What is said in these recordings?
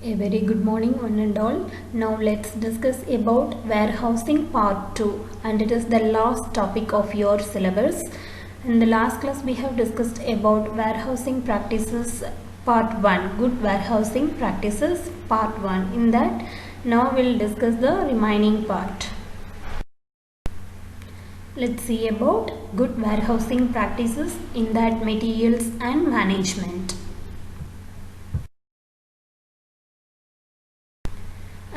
A very good morning one and all. Now let's discuss about warehousing part 2, and it is the last topic of your syllabus. In the last class we have discussed about warehousing practices part 1, good warehousing practices part 1. In that now we'll discuss the remaining part. Let's see about good warehousing practices in that materials and management.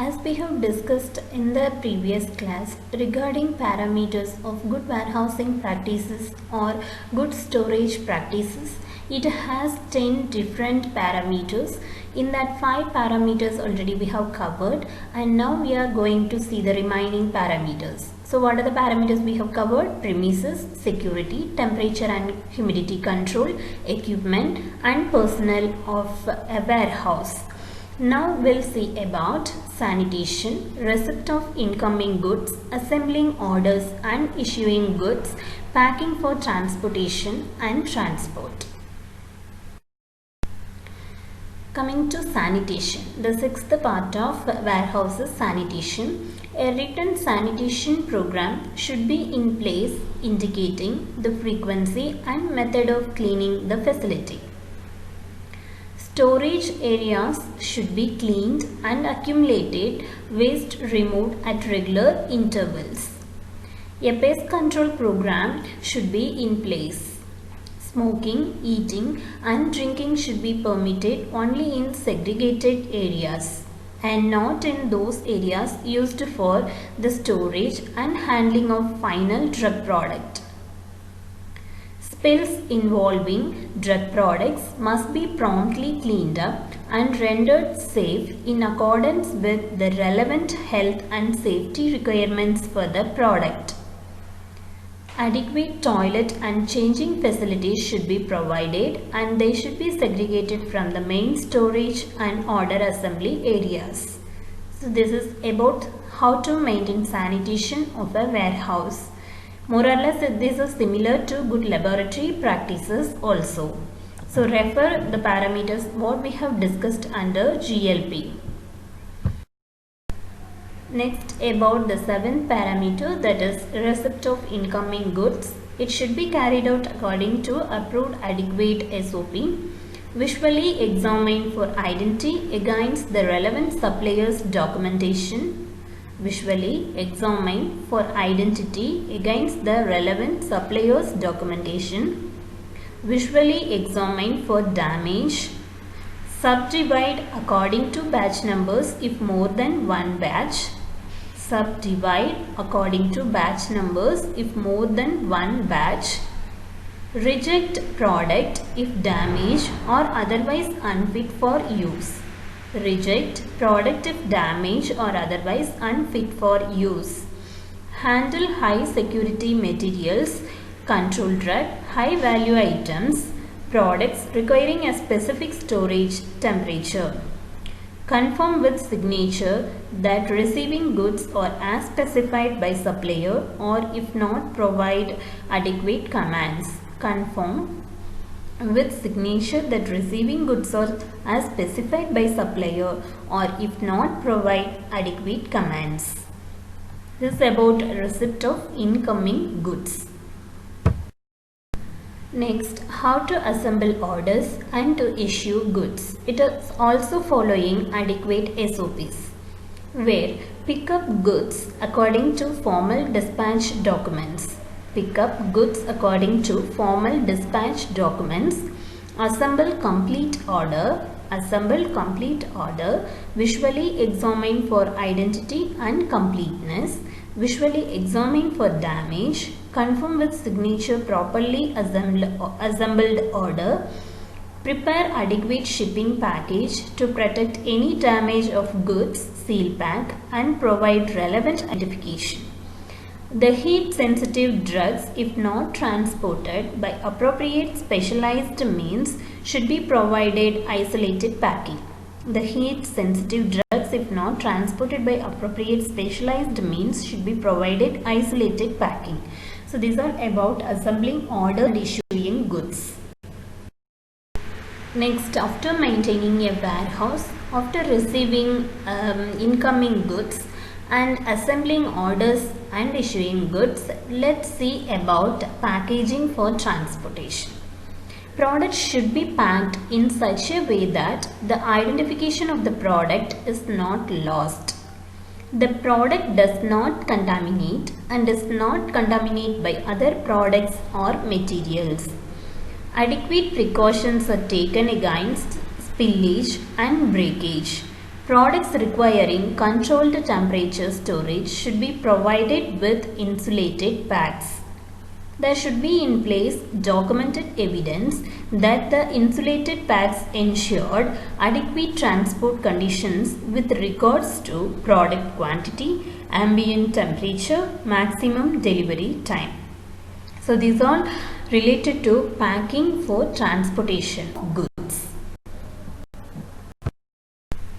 As we have discussed in the previous class regarding parameters of good warehousing practices or good storage practices, it has 10 different parameters. In that 5 parameters already we have covered, and now we are going to see the remaining parameters. So what are the parameters we have covered? Premises, security, temperature and humidity control, equipment and personnel of a warehouse. Now we'll see about sanitation, receipt of incoming goods, assembling orders and issuing goods, packing for transportation and transport. Coming to sanitation, the sixth part of warehouse is sanitation. A written sanitation program should be in place indicating the frequency and method of cleaning the facility. Storage areas should be cleaned and accumulated waste removed at regular intervals. A pest control program should be in place. Smoking, eating and drinking should be permitted only in segregated areas and not in those areas used for the storage and handling of final drug product. Spills involving drug products must be promptly cleaned up and rendered safe in accordance with the relevant health and safety requirements for the product. Adequate toilet and changing facilities should be provided, and they should be segregated from the main storage and order assembly areas. So this is about how to maintain sanitation of a warehouse. More or less this is similar to good laboratory practices also. So refer the parameters what we have discussed under GLP. Next about the seventh parameter, that is receipt of incoming goods. It should be carried out according to approved adequate SOP. Visually examined for identity against the relevant supplier's documentation. Visually examine for identity against the relevant supplier's documentation. Visually examine for damage. Subdivide according to batch numbers if more than one batch. Subdivide according to batch numbers if more than one batch. Reject product if damaged or otherwise unfit for use. Reject product if damaged or otherwise unfit for use. Handle high security materials, control drug, high value items, products requiring a specific storage temperature. Confirm with signature that receiving goods are as specified by supplier, or if not, provide adequate commands. Confirm with signature that receiving goods are as specified by supplier, or if not, provide adequate commands. This is about receipt of incoming goods. Next, how to assemble orders and to issue goods. It is also following adequate SOPs, where pick up goods according to formal dispatch documents. Pick up goods according to formal dispatch documents. Assemble complete order. Assemble complete order. Visually examine for identity and completeness. Visually examine for damage. Confirm with signature properly assembled order. Prepare adequate shipping package to protect any damage of goods, seal pack and provide relevant identification. The heat sensitive drugs, if not transported by appropriate specialized means, should be provided isolated packing. The heat sensitive drugs, if not transported by appropriate specialized means, should be provided isolated packing. So these are about assembling order and issuing goods. Next, after maintaining a warehouse, after receiving incoming goods and assembling orders and issuing goods, let's see about packaging for transportation. Products should be packed in such a way that the identification of the product is not lost. The product does not contaminate and does not contaminate by other products or materials. Adequate precautions are taken against spillage and breakage. Products requiring controlled temperature storage should be provided with insulated bags. There should be in place documented evidence that the insulated bags ensured adequate transport conditions with regards to product quantity, ambient temperature, maximum delivery time. So these are related to packing for transportation goods.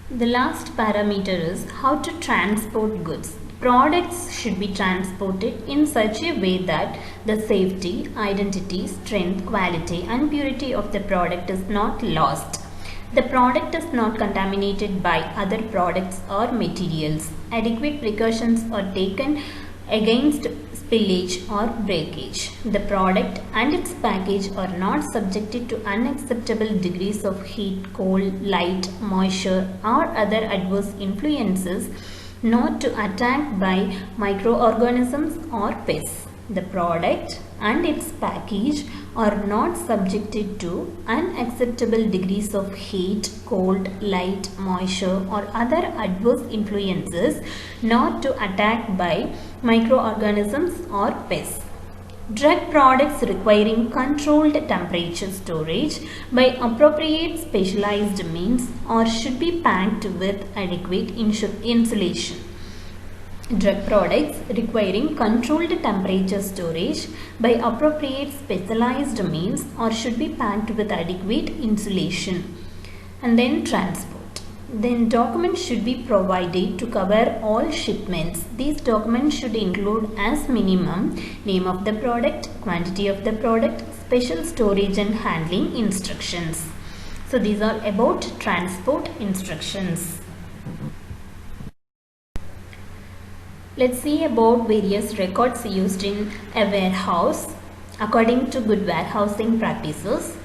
The last parameter is how to transport goods. Products should be transported in such a way that the safety, identity, strength, quality and purity of the product is not lost. The product is not contaminated by other products or materials. Adequate precautions are taken against spillage or breakage. The product and its package are not subjected to unacceptable degrees of heat, cold, light, moisture or other adverse influences, not to attack by microorganisms or pests. The product and its package are not subjected to unacceptable degrees of heat, cold, light, moisture or other adverse influences, not to attack by microorganisms or pests. Drug products requiring controlled temperature storage by appropriate specialized means or should be packed with adequate insulation. Drug products requiring controlled temperature storage by appropriate specialized means or should be packed with adequate insulation. And then transport. Then documents should be provided to cover all shipments. These documents should include as minimum name of the product, quantity of the product, special storage and handling instructions. So these are about transport instructions. Let's see about various records used in a warehouse according to good warehousing practices.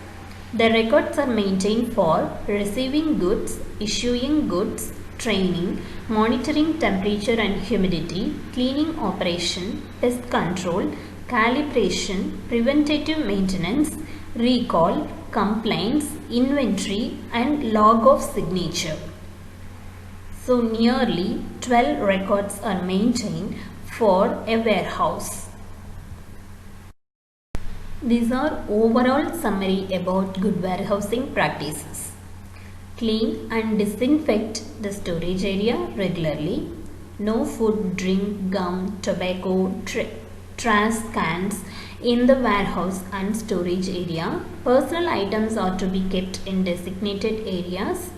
The records are maintained for receiving goods, issuing goods, training, monitoring temperature and humidity, cleaning operation, pest control, calibration, preventative maintenance, recall, complaints, inventory and log of signature. So nearly 12 records are maintained for a warehouse. These are overall summary about good warehousing practices. Clean and disinfect the storage area regularly. No food, drink, gum, tobacco, trash cans in the warehouse and storage area. Personal items are to be kept in designated areas.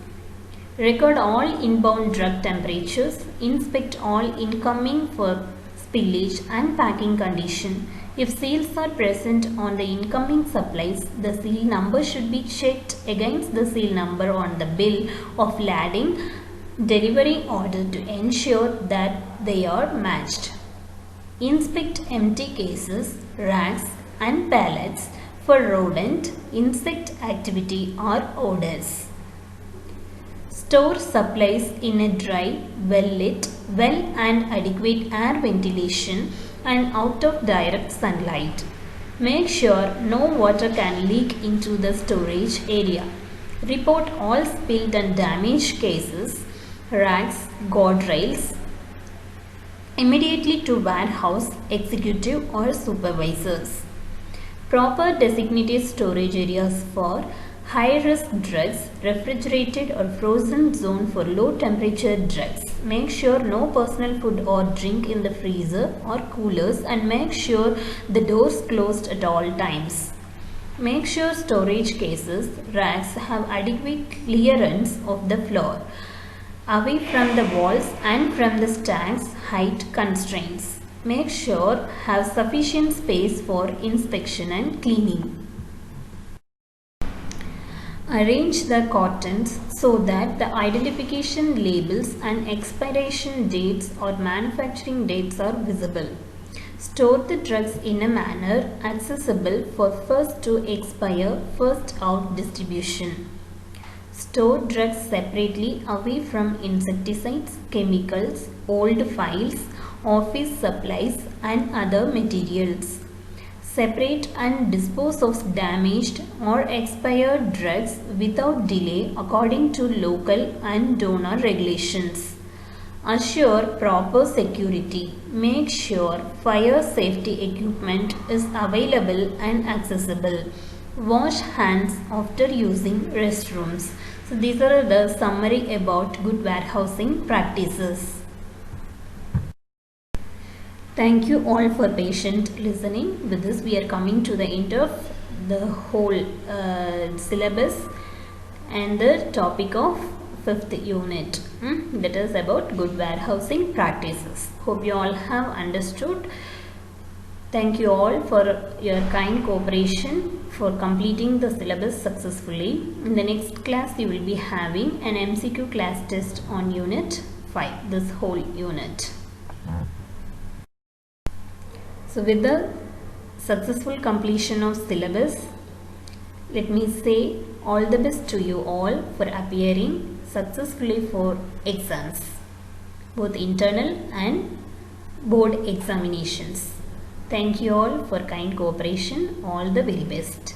Record all inbound drug temperatures. Inspect all incoming for spillage and packing condition. If seals are present on the incoming supplies, the seal number should be checked against the seal number on the bill of lading delivery order to ensure that they are matched. Inspect empty cases, racks and pallets for rodent, insect activity or odors. Store supplies in a dry, well-lit, well and adequate air ventilation and out of direct sunlight. Make sure no water can leak into the storage area. Report all spilled and damaged cases, racks, guardrails immediately to warehouse executive or supervisors. Proper designated storage areas for high-risk drugs, refrigerated or frozen zone for low-temperature drugs. Make sure no personal food or drink in the freezer or coolers and make sure the doors closed at all times. Make sure storage cases, racks have adequate clearance of the floor, away from the walls and from the stacks height constraints. Make sure have sufficient space for inspection and cleaning. Arrange the contents so that the identification labels and expiration dates or manufacturing dates are visible. Store the drugs in a manner accessible for first to expire, first out distribution. Store drugs separately away from insecticides, chemicals, old files, office supplies and other materials. Separate and dispose of damaged or expired drugs without delay according to local and donor regulations. Assure proper security. Make sure fire safety equipment is available and accessible. Wash hands after using restrooms. So these are the summary about good warehousing practices. Thank you all for patient listening. With this, we are coming to the end of the whole syllabus and the topic of 5th unit. That is about good warehousing practices. Hope you all have understood. Thank you all for your kind cooperation for completing the syllabus successfully. In the next class, you will be having an MCQ class test on unit 5, this whole unit. So with the successful completion of syllabus, let me say all the best to you all for appearing successfully for exams, both internal and board examinations. Thank you all for kind cooperation. All the very best.